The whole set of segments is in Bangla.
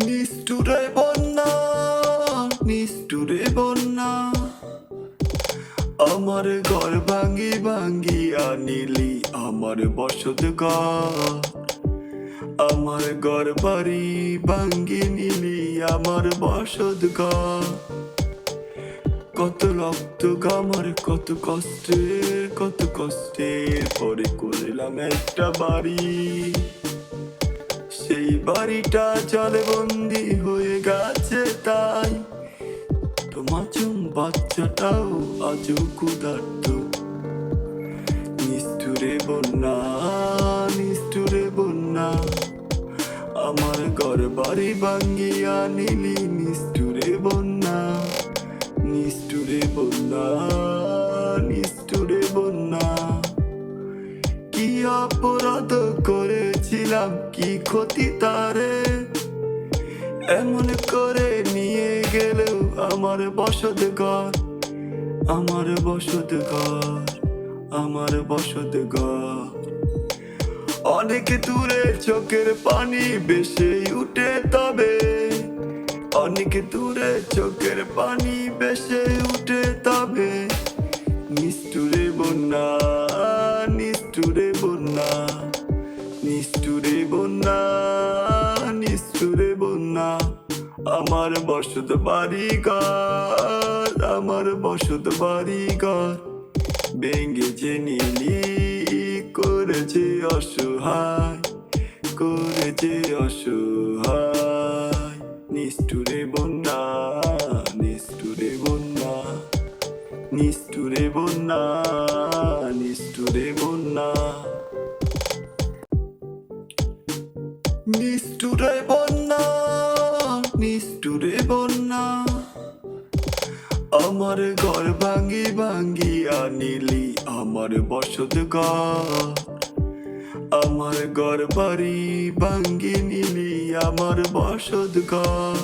নিষ্ঠুরে বন্যা, নিষ্ঠুরে বন্যা, আমার ঘর ভাঙ্গি ভাঙ্গিয়া নিলি আমার বসত ঘর। আমার ঘর বাড়ি ভাঙ্গি নিলি আমার বসত ঘর। কত রক্ত আমার কত কষ্টের পরে করলাম একটা বাড়ি। সেই বাড়িটা জলে বন্দি হয়ে গেছে, তাই তো মাছুম বাচ্চাটাও আজও ক্ষুধার্ত। নিষ্ঠুরে বন্যা, নিষ্ঠুরে বন্যা, আমার ঘর বাড়ি ভাঙ্গিয়া নিলি নিষ্ঠুরে বন্যা। নিষ্ঠুরে বন্যা, নিষ্ঠুরে বন্যা, কি অপরাধ করেছিলাম, কি ক্ষতি তারে এমন করে নিয়ে গেল আমার বসত ঘর। আমার বসত ঘর, আমার বসত ঘর। অনেক দূরে চোখের পানি ভেসে উঠে তবে, অনেক দূরে চোখের পানি ভেসে উঠে তবে। নিষ্ঠুরে বন্যা, নিষ্ঠুরে বন্যা, নিষ্ঠুরে বন্যা, নিষ্ঠুরে বন্যা, আমার বসত বাড়ি ঘর, আমার বসত বাড়ি ঘর ভেঙেছে নিলি, করেছে অসহায়, করেছে অসহায়। নিষ্ঠুরে বন্যা, নিষ্ঠুরে বন্যা, নিষ্ঠুরে বন্যা, নিষ্ঠুরে বন্যা, নিষ্ঠুরে বন্যা, নিষ্ঠুরে বন্যা, আমার ঘর ভাঙ্গি ভাঙ্গিয়া নিলি আমার বসত ঘর। আমার ঘর বাড়ি ভাঙ্গি নিলি আমার বসত ঘর।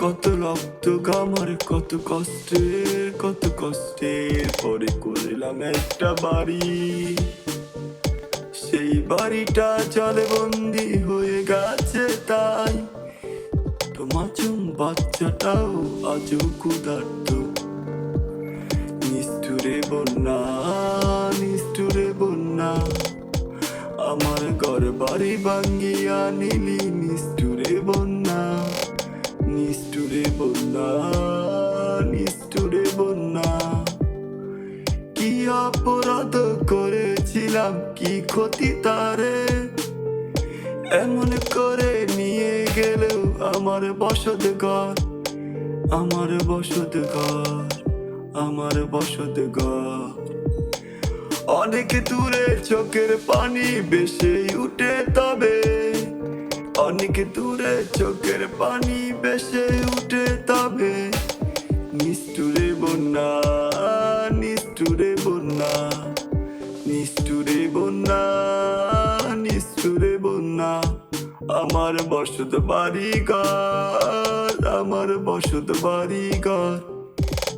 কত রক্ত আমার কত কষ্টের পরে করলাম একটা বাড়ি। সেই বাড়িটা জলে বন্দি হয়ে গেছে, তাই তো মাছুম বাচ্চাটাও আজও ক্ষুধার্ত। নিষ্ঠুরে বন্যা, নিষ্ঠুরে বন্যা, আমার ঘর বাড়ি ভাঙ্গিয়া নিলি নিষ্ঠুরে বন্যা। নিষ্ঠুরে বন্যা, নিষ্ঠুরে বন্যা, কি অপরাধ করেছিলাম, কি ক্ষতি তারে এমন করে নিয়ে গেল আমার বসত ঘর। আমার বসত ঘর, আমার বসত ঘর। অনেক দূরে চোখের পানি ভেসে উঠে তবে, অনেক দূরে চোখের পানি ভেসে উঠে তবে। নিষ্ঠুরে বন্যা, নিষ্ঠুরে বন্যা, নিষ্ঠুরে বন্যা, নিষ্ঠুরে বন্যা, আমার বসত বাড়ি ঘর, আমার বসত বাড়ি ঘর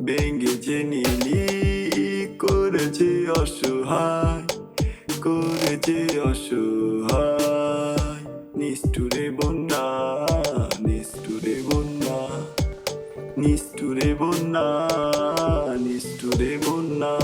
ভেঙেছে নিলি, করেছে অসহায়, করেছে অসহায়। নিষ্ঠুরে বন্যা, নিষ্ঠুরে বন্যা, নিষ্ঠুরে বন্যা, নিষ্ঠুরে বন্যা।